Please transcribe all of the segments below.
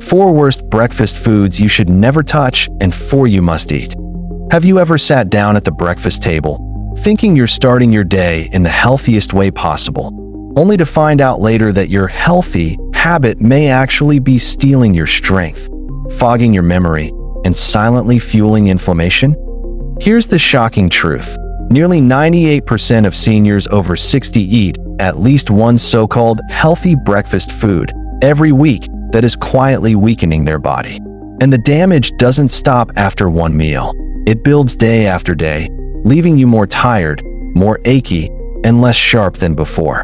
4 worst breakfast foods you should never touch, and 4 you must eat. Have you ever sat down at the breakfast table, thinking you're starting your day in the healthiest way possible, only to find out later that your healthy habit may actually be stealing your strength, fogging your memory, and silently fueling inflammation? Here's the shocking truth. Nearly 98% of seniors over 60 eat at least one so-called healthy breakfast food every week that is quietly weakening their body. And the damage doesn't stop after one meal. It builds day after day, leaving you more tired, more achy, and less sharp than before.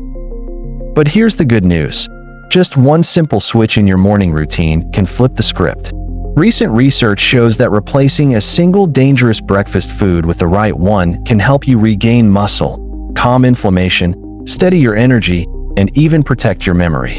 But here's the good news. Just one simple switch in your morning routine can flip the script. Recent research shows that replacing a single dangerous breakfast food with the right one can help you regain muscle, calm inflammation, steady your energy, and even protect your memory.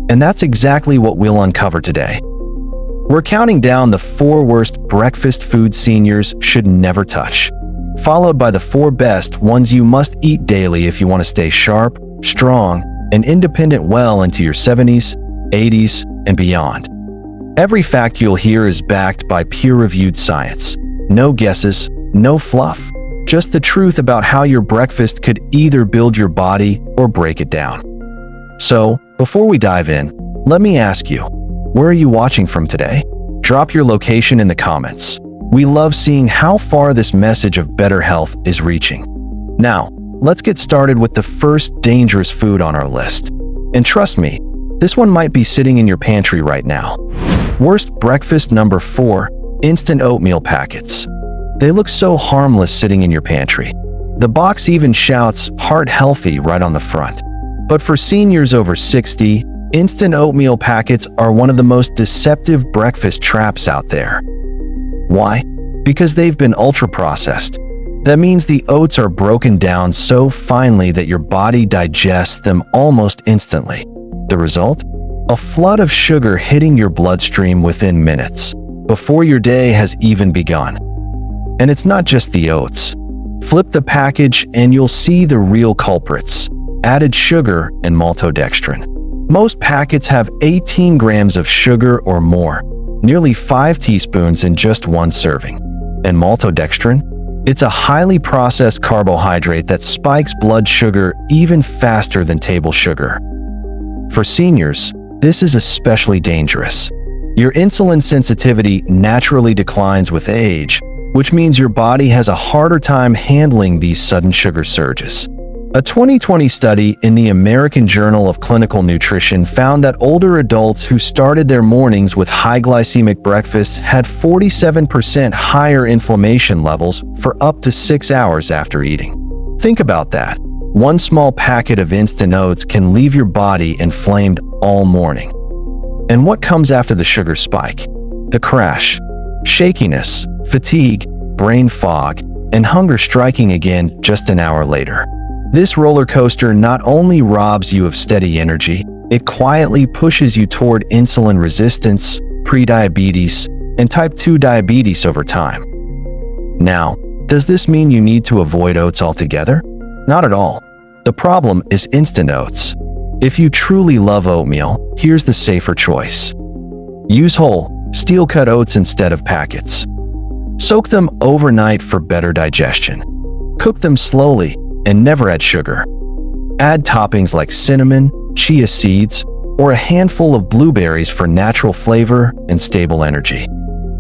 And that's exactly what we'll uncover today. We're counting down the 4 worst breakfast foods seniors should never touch, followed by the 4 best ones you must eat daily if you want to stay sharp, strong, and independent well into your 70s, 80s, and beyond. Every fact you'll hear is backed by peer-reviewed science. No guesses, no fluff, just the truth about how your breakfast could either build your body or break it down. So, before we dive in, let me ask you, where are you watching from today? Drop your location in the comments. We love seeing how far this message of better health is reaching. Now, let's get started with the first dangerous food on our list. And trust me, this one might be sitting in your pantry right now. Worst breakfast number 4, instant oatmeal packets. They look so harmless sitting in your pantry. The box even shouts "heart healthy" right on the front. But for seniors over 60, instant oatmeal packets are one of the most deceptive breakfast traps out there. Why? Because they've been ultra-processed. That means the oats are broken down so finely that your body digests them almost instantly. The result? A flood of sugar hitting your bloodstream within minutes, before your day has even begun. And it's not just the oats. Flip the package and you'll see the real culprits: added sugar and maltodextrin. Most packets have 18 grams of sugar or more, nearly 5 teaspoons in just one serving. And maltodextrin? It's a highly processed carbohydrate that spikes blood sugar even faster than table sugar. For seniors, this is especially dangerous. Your insulin sensitivity naturally declines with age, which means your body has a harder time handling these sudden sugar surges. A 2020 study in the American Journal of Clinical Nutrition found that older adults who started their mornings with high glycemic breakfasts had 47% higher inflammation levels for up to 6 hours after eating. Think about that. One small packet of instant oats can leave your body inflamed all morning. And what comes after the sugar spike? The crash. Shakiness, fatigue, brain fog, and hunger striking again just an hour later. This roller coaster not only robs you of steady energy, it quietly pushes you toward insulin resistance, prediabetes, and type 2 diabetes over time. Now, does this mean you need to avoid oats altogether? Not at all. The problem is instant oats. If you truly love oatmeal, here's the safer choice. Use whole, steel-cut oats instead of packets. Soak them overnight for better digestion. Cook them slowly and never add sugar. Add toppings like cinnamon, chia seeds, or a handful of blueberries for natural flavor and stable energy.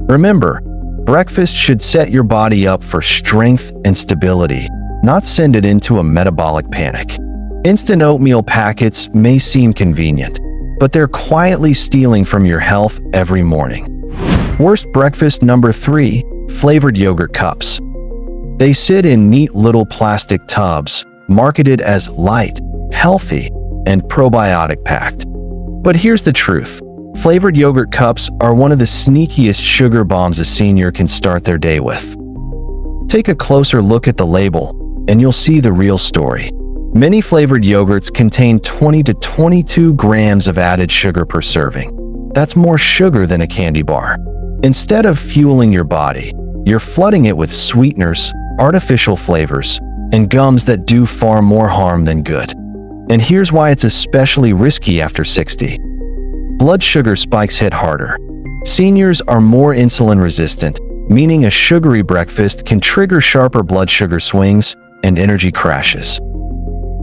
Remember, breakfast should set your body up for strength and stability, not send it into a metabolic panic. Instant oatmeal packets may seem convenient, but they're quietly stealing from your health every morning. Worst breakfast number 3, flavored yogurt cups. They sit in neat little plastic tubs, marketed as light, healthy, and probiotic packed. But here's the truth. Flavored yogurt cups are one of the sneakiest sugar bombs a senior can start their day with. Take a closer look at the label, and you'll see the real story. Many flavored yogurts contain 20 to 22 grams of added sugar per serving. That's more sugar than a candy bar. Instead of fueling your body, you're flooding it with sweeteners, artificial flavors, and gums that do far more harm than good. And here's why it's especially risky after 60. blood sugar spikes hit harder. Seniors are more insulin resistant, meaning a sugary breakfast can trigger sharper blood sugar swings and energy crashes.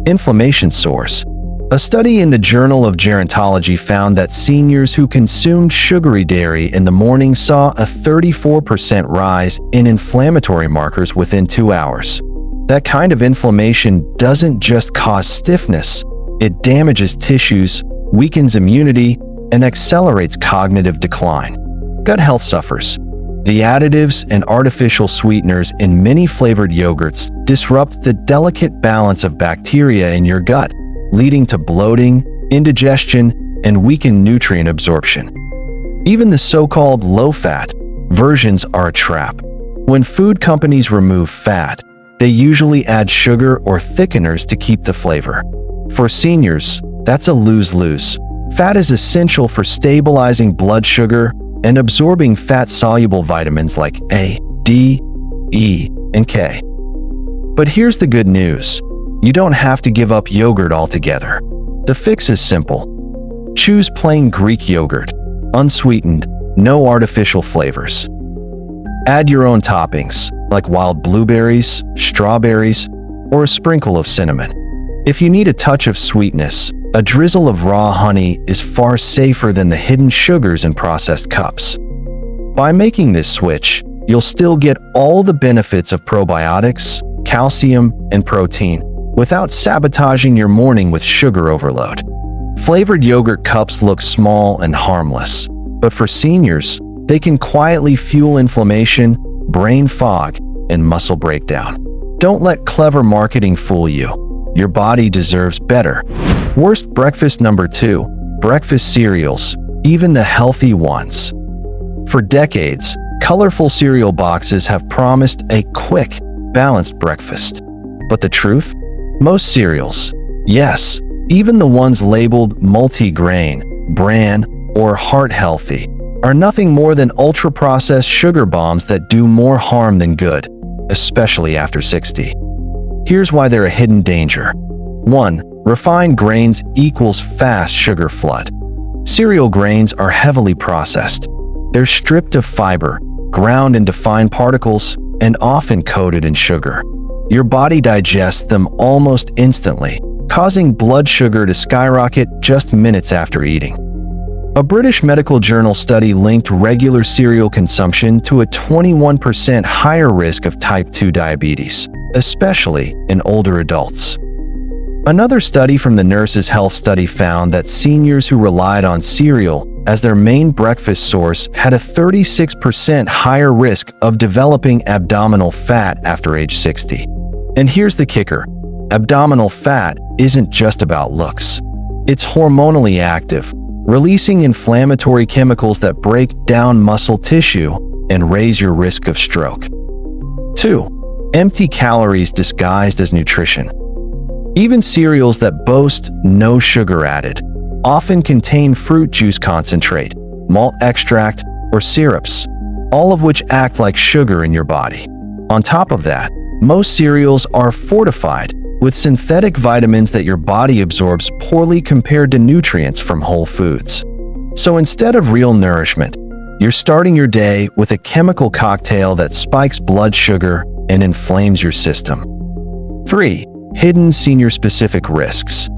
Inflammation source. A study in the Journal of Gerontology found that seniors who consumed sugary dairy in the morning saw a 34% rise in inflammatory markers within 2 hours. That kind of inflammation doesn't just cause stiffness, it damages tissues, weakens immunity, and accelerates cognitive decline. Gut health suffers. The additives and artificial sweeteners in many flavored yogurts disrupt the delicate balance of bacteria in your gut, leading to bloating, indigestion, and weakened nutrient absorption. Even the so-called low-fat versions are a trap. When food companies remove fat, they usually add sugar or thickeners to keep the flavor. For seniors, that's a lose-lose. Fat is essential for stabilizing blood sugar and absorbing fat-soluble vitamins like A, D, E, and K. But here's the good news. You don't have to give up yogurt altogether. The fix is simple. Choose plain Greek yogurt, unsweetened, no artificial flavors. Add your own toppings, like wild blueberries, strawberries, or a sprinkle of cinnamon. If you need a touch of sweetness, a drizzle of raw honey is far safer than the hidden sugars in processed cups. By making this switch, you'll still get all the benefits of probiotics, calcium, and protein, without sabotaging your morning with sugar overload. Flavored yogurt cups look small and harmless, but for seniors, they can quietly fuel inflammation, brain fog, and muscle breakdown. Don't let clever marketing fool you. Your body deserves better. Worst breakfast number 2, breakfast cereals, even the healthy ones. For decades, colorful cereal boxes have promised a quick, balanced breakfast. But the truth? Most cereals, yes, even the ones labeled multi-grain, bran, or heart healthy, are nothing more than ultra-processed sugar bombs that do more harm than good, especially after 60. Here's why they're a hidden danger. 1. Refined grains equals fast sugar flood. Cereal grains are heavily processed. They're stripped of fiber, ground into fine particles, and often coated in sugar. Your body digests them almost instantly, causing blood sugar to skyrocket just minutes after eating. A British medical journal study linked regular cereal consumption to a 21% higher risk of type 2 diabetes, especially in older adults. Another study from the Nurses' Health Study found that seniors who relied on cereal as their main breakfast source had a 36% higher risk of developing abdominal fat after age 60. And here's the kicker. Abdominal fat isn't just about looks. It's hormonally active, releasing inflammatory chemicals that break down muscle tissue and raise your risk of stroke. 2. Empty calories disguised as nutrition. Even cereals that boast no sugar added often contain fruit juice concentrate, malt extract, or syrups, all of which act like sugar in your body. On top of that, most cereals are fortified with synthetic vitamins that your body absorbs poorly compared to nutrients from whole foods. So instead of real nourishment, you're starting your day with a chemical cocktail that spikes blood sugar and inflames your system. 3. Hidden senior-specific risks.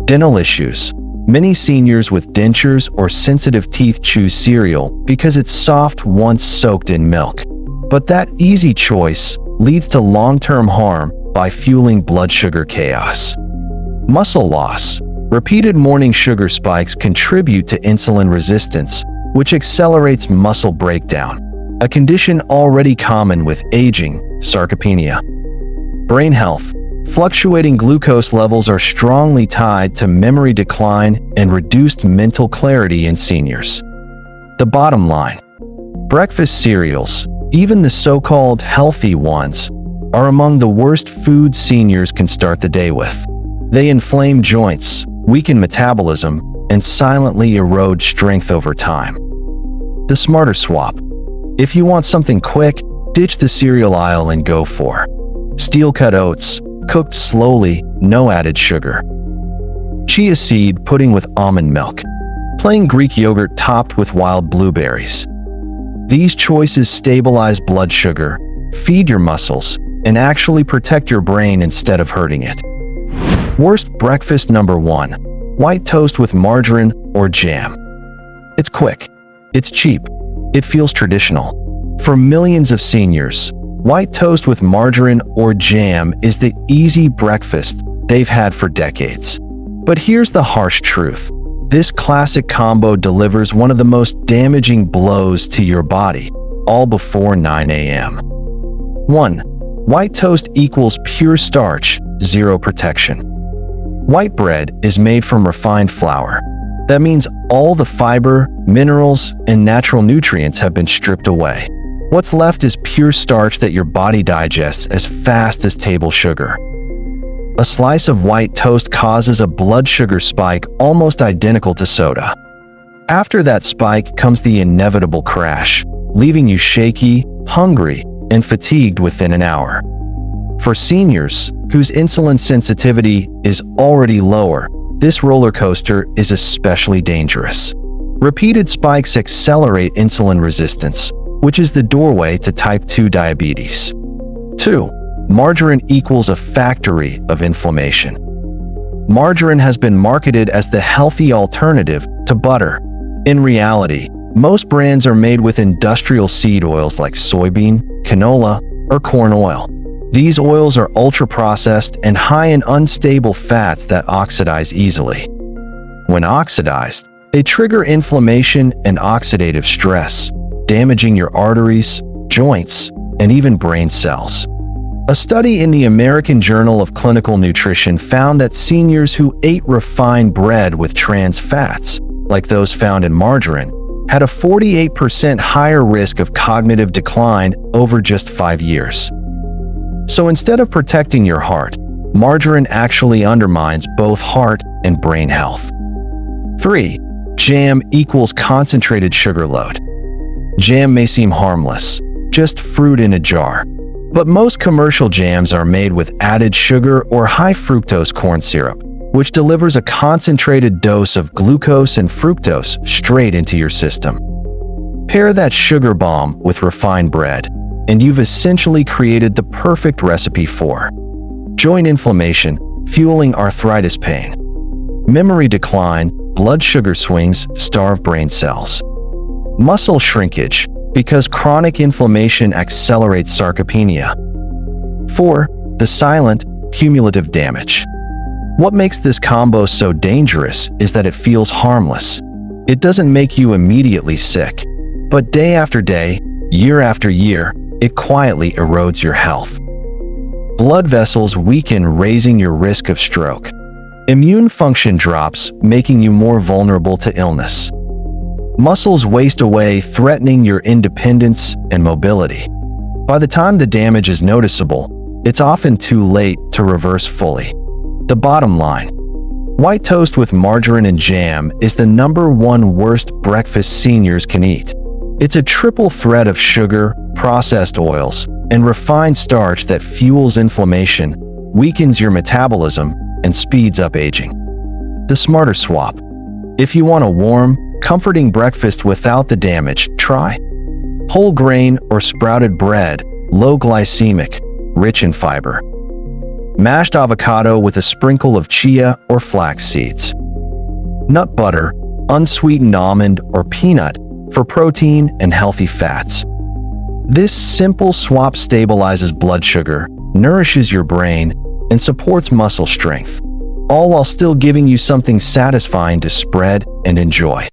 Dental issues. Many seniors with dentures or sensitive teeth choose cereal because it's soft once soaked in milk. But that easy choice leads to long-term harm by fueling blood sugar chaos. Muscle loss. Repeated morning sugar spikes contribute to insulin resistance, which accelerates muscle breakdown, a condition already common with aging, sarcopenia. Brain health. Fluctuating glucose levels are strongly tied to memory decline and reduced mental clarity in seniors. The bottom line: breakfast cereals, even the so-called healthy ones, are among the worst foods seniors can start the day with. They inflame joints, weaken metabolism, and silently erode strength over time. The smarter swap. If you want something quick, ditch the cereal aisle and go for steel-cut oats, cooked slowly, no added sugar. Chia seed pudding with almond milk. Plain Greek yogurt topped with wild blueberries. These choices stabilize blood sugar, feed your muscles, and actually protect your brain instead of hurting it. Worst breakfast number 1. White toast with margarine or jam. It's quick. It's cheap. It feels traditional. For millions of seniors, white toast with margarine or jam is the easy breakfast they've had for decades. But here's the harsh truth. This classic combo delivers one of the most damaging blows to your body, all before 9 a.m. 1. White toast equals pure starch, zero protection. White bread is made from refined flour. That means all the fiber, minerals, and natural nutrients have been stripped away. What's left is pure starch that your body digests as fast as table sugar. A slice of white toast causes a blood sugar spike almost identical to soda. After that spike comes the inevitable crash, leaving you shaky, hungry, and fatigued within an hour. For seniors, whose insulin sensitivity is already lower, this roller coaster is especially dangerous. Repeated spikes accelerate insulin resistance, which is the doorway to type 2 diabetes. 2. Margarine equals a factory of inflammation. Margarine has been marketed as the healthy alternative to butter. In reality, most brands are made with industrial seed oils like soybean, canola, or corn oil. These oils are ultra-processed and high in unstable fats that oxidize easily. When oxidized, they trigger inflammation and oxidative stress, damaging your arteries, joints, and even brain cells. A study in the American Journal of Clinical Nutrition found that seniors who ate refined bread with trans fats, like those found in margarine, had a 48% higher risk of cognitive decline over just 5 years. So instead of protecting your heart, margarine actually undermines both heart and brain health. 3. Jam equals concentrated sugar load. Jam may seem harmless, just fruit in a jar. But most commercial jams are made with added sugar or high fructose corn syrup, which delivers a concentrated dose of glucose and fructose straight into your system. Pair that sugar bomb with refined bread, and you've essentially created the perfect recipe for joint inflammation, fueling arthritis pain, memory decline, blood sugar swings, starve brain cells, muscle shrinkage, because chronic inflammation accelerates sarcopenia. 4. The silent, cumulative damage. What makes this combo so dangerous is that it feels harmless. It doesn't make you immediately sick, but day after day, year after year, it quietly erodes your health. Blood vessels weaken, raising your risk of stroke. Immune function drops, making you more vulnerable to illness. Muscles waste away, threatening your independence and mobility. By the time the damage is noticeable, it's often too late to reverse fully. The bottom line: white toast with margarine and jam is the #1 worst breakfast seniors can eat. It's a triple threat of sugar, processed oils, and refined starch that fuels inflammation, weakens your metabolism, and speeds up aging. The smarter swap: if you want a warm, comforting breakfast without the damage, try whole grain or sprouted bread, low glycemic, rich in fiber. Mashed avocado with a sprinkle of chia or flax seeds. Nut butter, unsweetened almond or peanut for protein and healthy fats. This simple swap stabilizes blood sugar, nourishes your brain, and supports muscle strength, all while still giving you something satisfying to spread and enjoy.